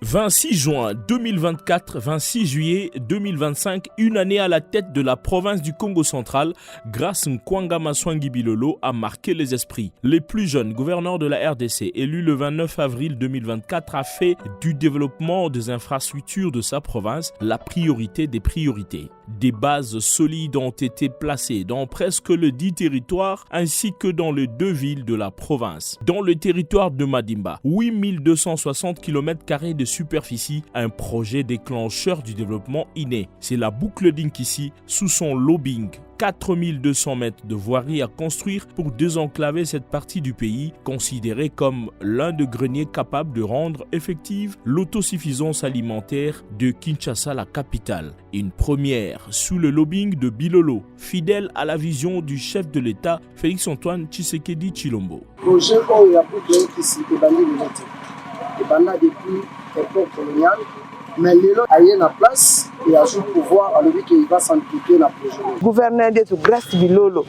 26 juin 2024, 26 juillet 2025, une année à la tête de la province du Congo central, grâce Nkwanga Maswangi Bilolo a marqué les esprits. Le plus jeune gouverneur de la RDC, élu le 29 avril 2024, a fait du développement des infrastructures de sa province la priorité des priorités. Des bases solides ont été placées dans presque le 10 territoires ainsi que dans les 2 villes de la province. Dans le territoire de Madimba, 8260 km² de superficie, un projet déclencheur du développement inné. C'est la boucle d'Inkissi sous son lobbying. 4200 mètres de voirie à construire pour désenclaver cette partie du pays, considérée comme l'un des greniers capables de rendre effective l'autosuffisance alimentaire de Kinshasa, la capitale. Une première sous le lobbying de Bilolo, fidèle à la vision du chef de l'État, Félix-Antoine Tshisekedi Tshilombo. Projet où il y a beaucoup d'Inkissi et depuis l'époque coloniale. Mais Lelo a eu la place et a joué le pouvoir à lui qu'il va s'impliquer dans le projet. Gouverneur de Grâce Bilolo,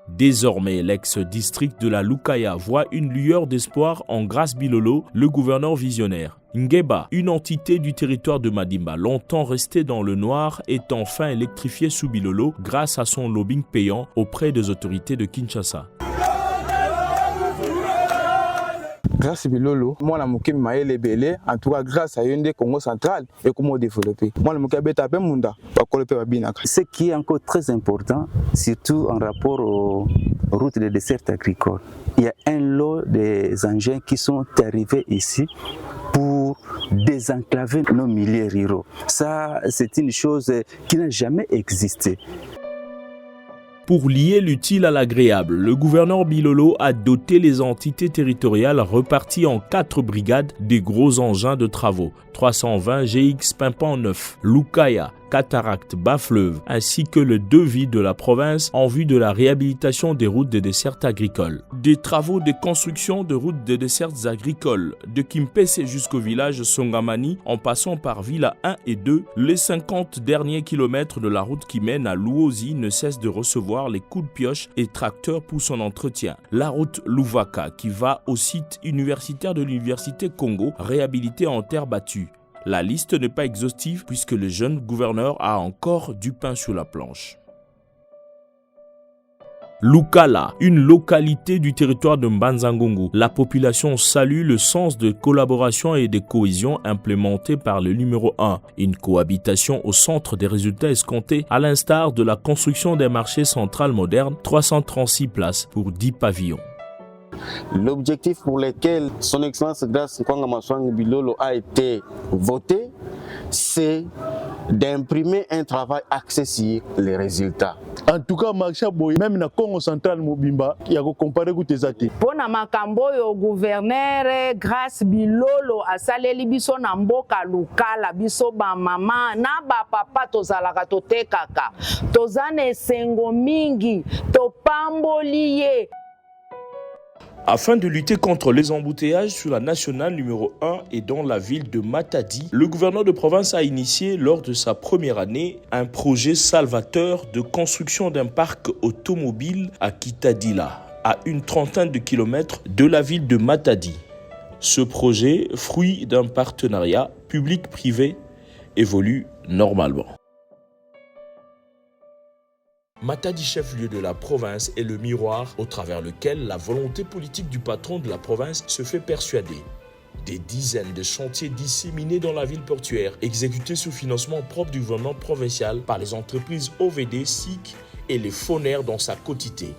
Désormais, l'ex-district de la Lukaya voit une lueur d'espoir en Grâce Bilolo, le gouverneur visionnaire. Ngeba, une entité du territoire de Madimba, longtemps restée dans le noir, est enfin électrifiée sous Bilolo grâce à son lobbying payant auprès des autorités de Kinshasa. Grâce à Bilolo, moi la moké maé les belé, en tout cas grâce à une des Congo central et comment développer. Moi la moké beta pe munda, pas coloper babina. Ce qui est encore très important, surtout en rapport aux routes de dessert agricole. Il y a un lot des engins qui sont arrivés ici pour désenclaver nos milieux ruraux. Ça, c'est une chose qui n'a jamais existé. Pour lier l'utile à l'agréable, le gouverneur Bilolo a doté les entités territoriales reparties en 4 brigades des gros engins de travaux. 320 GX Pimpant 9, Lukaya, Cataracte, Bas-Fleuve, ainsi que les 2 villes de la province en vue de la réhabilitation des routes de dessertes agricoles. Des travaux de construction de routes de dessertes agricoles, de Kimpese jusqu'au village Songamani, en passant par Villa 1 et 2, les 50 derniers kilomètres de la route qui mène à Luozi ne cessent de recevoir les coups de pioche et tracteurs pour son entretien. La route Louvaka qui va au site universitaire de l'Université Congo, réhabilité en terre battue. La liste n'est pas exhaustive puisque le jeune gouverneur a encore du pain sur la planche. Lukala, une localité du territoire de Mbanza-Ngungu. La population salue le sens de collaboration et de cohésion implémenté par le numéro 1. Une cohabitation au centre des résultats escomptés, à l'instar de la construction d'un marché central moderne, 336 places pour 10 pavillons. L'objectif pour lequel son Excellence Grâce Nkwanga Maswangi Bilolo a été voté, c'est d'imprimer un travail axé sur les résultats. En tout cas, marché boy même na Congo central mobimba, il y a comparer ku tezati. Pona makambo yo gouverneur Grâce Bilolo asaleli biso na mboka Lukala biso ba mama na ba papa tozalaka totekaka. Tozana esengo mingi topamboli ye. Afin de lutter contre les embouteillages sur la nationale numéro 1 et dans la ville de Matadi, le gouverneur de province a initié lors de sa première année un projet salvateur de construction d'un parc automobile à Kitadila, à une trentaine de kilomètres de la ville de Matadi. Ce projet, fruit d'un partenariat public-privé, évolue normalement. Matadi, chef-lieu de la province, est le miroir au travers lequel la volonté politique du patron de la province se fait persuader. Des dizaines de chantiers disséminés dans la ville portuaire, exécutés sous financement propre du gouvernement provincial par les entreprises OVD, SIC et les Fonaires dans sa quotité.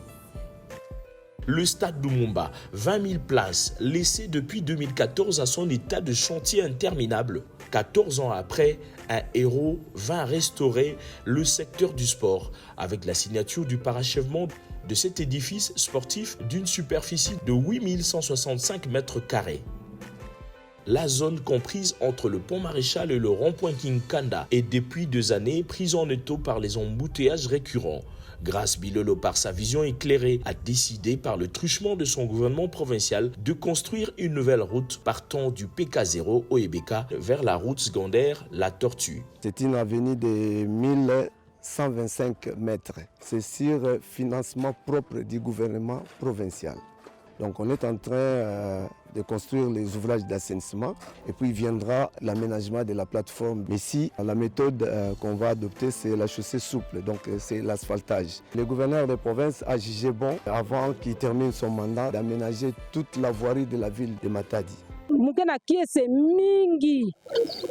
Le stade Lumumba, 20 000 places, laissé depuis 2014 à son état de chantier interminable. 14 ans après, un héros vint restaurer le secteur du sport avec la signature du parachèvement de cet édifice sportif d'une superficie de 8165 mètres carrés. La zone comprise entre le pont Maréchal et le rond-point Kinkanda est depuis 2 années prise en étau par les embouteillages récurrents. Grâce Bilolo, par sa vision éclairée, a décidé par le truchement de son gouvernement provincial de construire une nouvelle route partant du PK0 au Ebeka vers la route secondaire La Tortue. C'est une avenue de 1125 mètres. C'est sur financement propre du gouvernement provincial. Donc on est en train de construire les ouvrages d'assainissement et puis viendra l'aménagement de la plateforme. Ici, la méthode qu'on va adopter, c'est la chaussée souple, donc c'est l'asphaltage. Le gouverneur de province a jugé bon, avant qu'il termine son mandat, d'aménager toute la voirie de la ville de Matadi. Mukena kiese mingi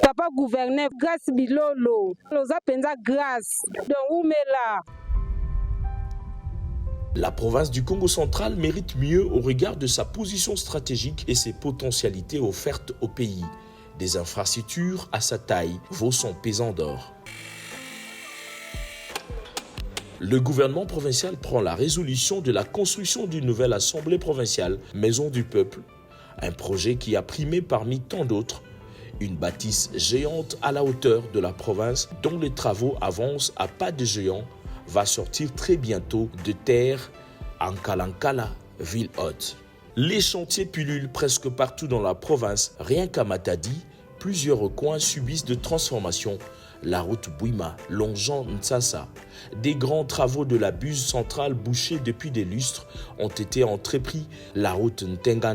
papa gouverneur Grace Bilolo loza penza grâce donc umela. La province du Congo central mérite mieux au regard de sa position stratégique et ses potentialités offertes au pays. Des infrastructures à sa taille vaut son pesant d'or. Le gouvernement provincial prend la résolution de la construction d'une nouvelle assemblée provinciale, Maison du Peuple, un projet qui a primé parmi tant d'autres, une bâtisse géante à la hauteur de la province dont les travaux avancent à pas de géant, va sortir très bientôt de terre en Kalankala, ville haute. Les chantiers pullulent presque partout dans la province. Rien qu'à Matadi, plusieurs coins subissent de transformations. La route Bouima, longeant Ntsassa. Des grands travaux de la buse centrale bouchée depuis des lustres ont été entrepris. La route Ntenga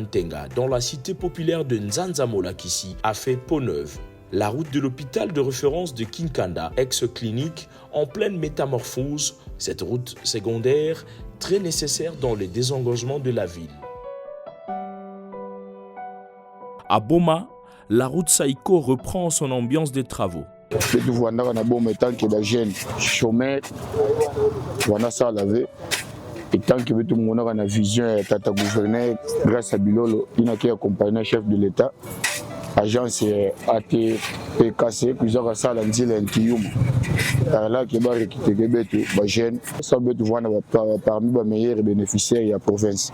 dans la cité populaire de Nzanzamolakissi a fait peau neuve. La route de l'hôpital de référence de Kinkanda, ex-clinique, en pleine métamorphose. Cette route secondaire, très nécessaire dans le désengorgement de la ville. À Boma, la route Saïko reprend son ambiance des travaux. Betu vwanda na bon metal que la jeune chômeur wana ça laver et tant que betu mona na vision tata gouverneur grâce à Bilolo ina qui accompagné chef de l'état agence ATPKC plusieurs ça la nzile ntiyuma là qui ba récupérer betu ba jeune ça betu vwanda parmi les meilleurs bénéficiaires de la province.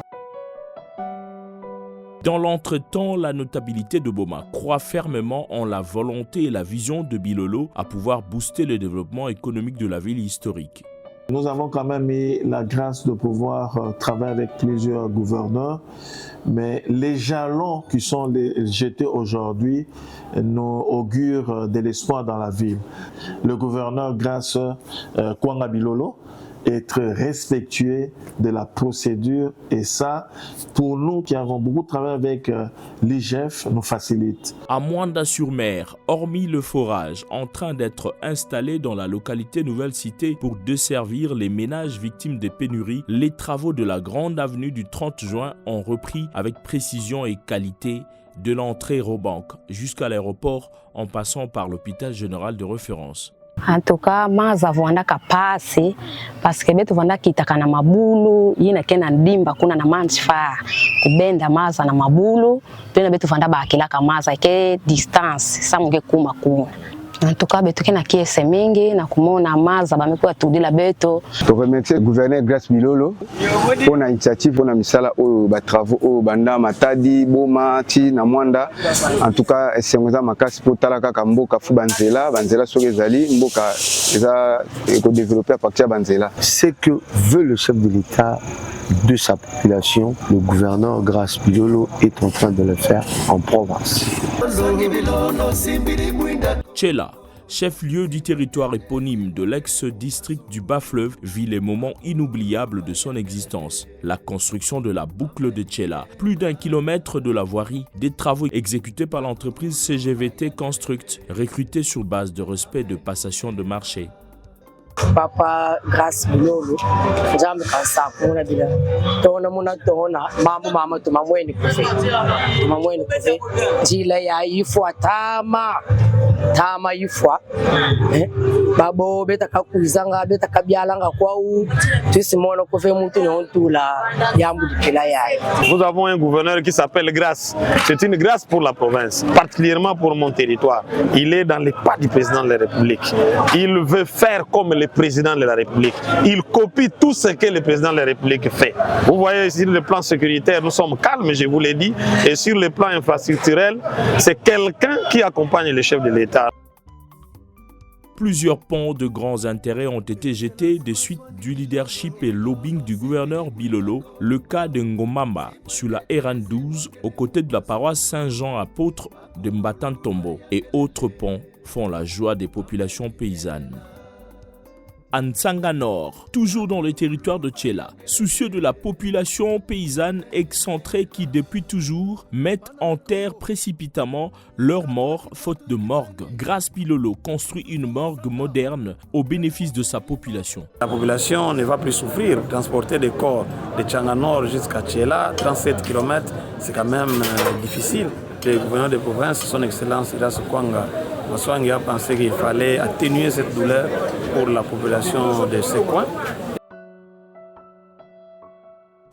Dans l'entretemps, la notabilité de Boma croit fermement en la volonté et la vision de Bilolo à pouvoir booster le développement économique de la ville historique. Nous avons quand même eu la grâce de pouvoir travailler avec plusieurs gouverneurs, mais les jalons qui sont jetés aujourd'hui nous augurent de l'espoir dans la ville. Le gouverneur Grace Kwanga Bilolo être respectueux de la procédure et ça, pour nous qui avons beaucoup travaillé avec l'IGF, nous facilite. À Mwanda-sur-Mer, hormis le forage en train d'être installé dans la localité Nouvelle Cité pour desservir les ménages victimes des pénuries, les travaux de la grande avenue du 30 juin ont repris avec précision et qualité de l'entrée Robank jusqu'à l'aéroport en passant par l'hôpital général de référence. En tout cas, maza vwanda kapasi parce que betu vwanda kitaka na mabulu yina kena ndimba kuna na manchfa kubenda maza na mabulu tena betu vwanda bakilaka maza ke distance samunge kuma kuna. En tout cas, betu kena kiese mingi na kumona maza bamekuwa tudila beto. To remercier gouverneur Grace Bilolo pour la initiative pour la misala au travaux au banda Matadi Boma ti na Mwanda. En tout cas, c'est ngoza makasi pour talaka kamboka fu banzela soki ezali mboka eza ko développer à partir banzela. Ce que veut le chef de l'État de sa population, le gouverneur Grace Bilolo est en train de le faire en province. Tchela, chef-lieu du territoire éponyme de l'ex-district du Bas-Fleuve, vit les moments inoubliables de son existence. La construction de la boucle de Tchela, plus d'1 kilomètre de la voirie, des travaux exécutés par l'entreprise CGVT Construct, recrutée sur base de respect de passation de marché. Papa Grace Bilolo jambo kasapuna bila tona muna tona mama tumamweni kufe jila ya ifwa tama ifwa babo beta kakuizanga beta kabyalanga kwau tusimona kufe mutu nyontula yambu dikela yayi. Nous avons un gouverneur qui s'appelle Grace. C'est une grâce pour la province, particulièrement pour mon territoire. Il est dans les pas du président de la République. Il veut faire comme le président de la République. Il copie tout ce que le président de la République fait. Vous voyez, sur le plan sécuritaire, nous sommes calmes, je vous l'ai dit. Et sur le plan infrastructurel, c'est quelqu'un qui accompagne le chef de l'État. Plusieurs ponts de grands intérêts ont été jetés des suites du leadership et lobbying du gouverneur Bilolo. Le cas de Ngomamba sur la RN12 aux côtés de la paroisse Saint-Jean apôtre de Mbatantombo et autres ponts font la joie des populations paysannes. à Ntsanga Nord, toujours dans le territoire de Tchela, soucieux de la population paysanne excentrée qui depuis toujours mettent en terre précipitamment leurs morts faute de morgue. Grace Bilolo construit une morgue moderne au bénéfice de sa population. La population ne va plus souffrir. Transporter des corps de Ntsanga Nord jusqu'à Tchela, 37 km, c'est quand même difficile. Le gouverneur de province, son excellence Iras Kwanga Maswangi, a pensé qu'il fallait atténuer cette douleur pour la population de ce coin.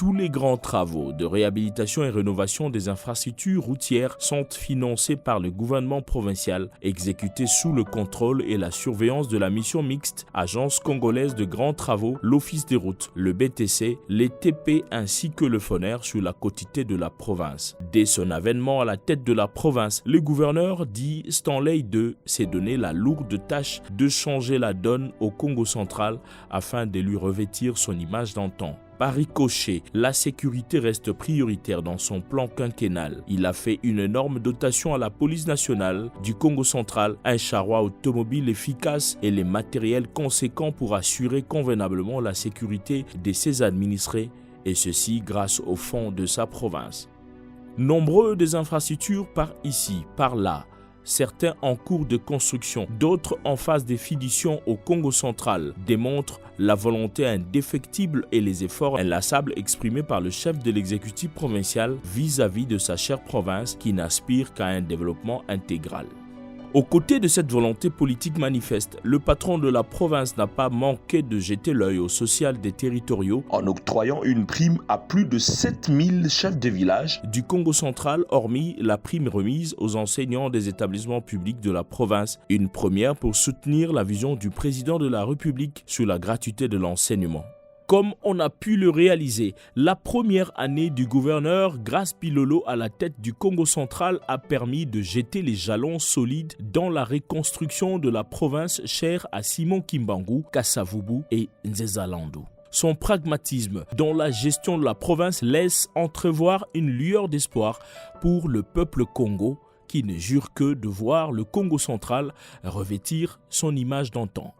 Tous les grands travaux de réhabilitation et rénovation des infrastructures routières sont financés par le gouvernement provincial, exécutés sous le contrôle et la surveillance de la mission mixte Agence congolaise de grands travaux, l'Office des routes, le BTC, les TP ainsi que le FONER sur la quotité de la province. Dès son avènement à la tête de la province, le gouverneur dit Stanley II s'est donné la lourde tâche de changer la donne au Congo central afin de lui revêtir son image d'antan. Par ricochet, la sécurité reste prioritaire dans son plan quinquennal. Il a fait une énorme dotation à la police nationale du Congo central, un charroi automobile efficace et les matériels conséquents pour assurer convenablement la sécurité de ses administrés, et ceci grâce au fonds de sa province. Nombreux des infrastructures par ici, par là, certains en cours de construction, d'autres en phase de finition au Congo central, démontrent la volonté indéfectible et les efforts inlassables exprimés par le chef de l'exécutif provincial vis-à-vis de sa chère province qui n'aspire qu'à un développement intégral. Aux côtés de cette volonté politique manifeste, le patron de la province n'a pas manqué de jeter l'œil au social des territoriaux en octroyant une prime à plus de 7000 chefs de village du Congo central, hormis la prime remise aux enseignants des établissements publics de la province, une première pour soutenir la vision du président de la République sur la gratuité de l'enseignement. Comme on a pu le réaliser, la première année du gouverneur Grace Bilolo à la tête du Congo central a permis de jeter les jalons solides dans la reconstruction de la province chère à Simon Kimbangu, Kassavubu et Nzezalando. Son pragmatisme dans la gestion de la province laisse entrevoir une lueur d'espoir pour le peuple Congo qui ne jure que de voir le Congo central revêtir son image d'antan.